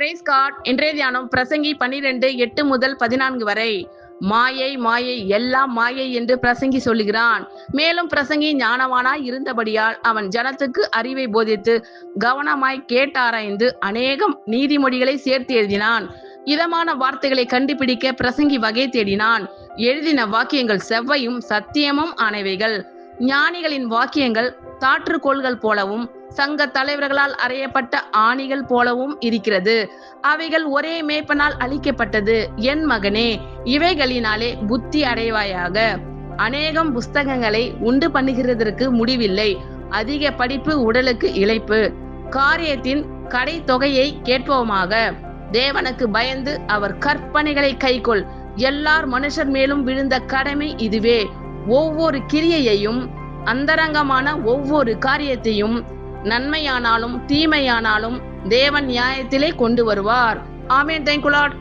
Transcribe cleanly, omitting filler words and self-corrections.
Price God. இன்றைய தியானம் பிரசங்கி 12:8 முதல் 14 வரை. மாயை மாயை எல்லாம் மாயை என்று பிரசங்கி சொல்லுகிறான். மேலும் பிரசங்கி ஞானவானாய் இருந்தபடியால் அவன் ஜனத்துக்கு அறிவை போதித்து கவனமாய் கேட்டாராய்ந்து அநேகம் நீதிமொழிகளை சேர்த்து எழுதினான். இதமான வார்த்தைகளை கண்டுபிடிக்க பிரசங்கி வகை தேடினான். எழுதின வாக்கியங்கள் செவ்வையும் சத்தியமும் ஆனவைகள். ஞானிகளின் வாக்கியங்கள் தாற்றுக்கோள்கள் போலவும் சங்க தலைவர்களால் அறையப்பட்ட ஆணிகள் போலவும் இருக்கிறது. அவைகள் ஒரே மேய்ப்பனால் அளிக்கப்பட்டது. என் மகனே, இவைகளினாலே புத்தி அடைவாயாக. அநேகம் புஸ்தகங்களை உண்டு பண்ணுகிறதற்கு முடிவில்லை. அதிக படிப்பு உடலுக்கு இளைப்பு. காரியத்தின் கடை தொகையை கேட்போமாக. தேவனுக்கு பயந்து அவர் கற்பனைகளை கைக்கொள். எல்லார் மனுஷர் மேலும் விழுந்த கடமை இதுவே. ஒவ்வொரு கிரியையையும் அந்தரங்கமான ஒவ்வொரு காரியத்தையும் நன்மையானாலும் தீமையானாலும் தேவன் நியாயத்திலே கொண்டு வருவார். ஆமென். Thank you Lord.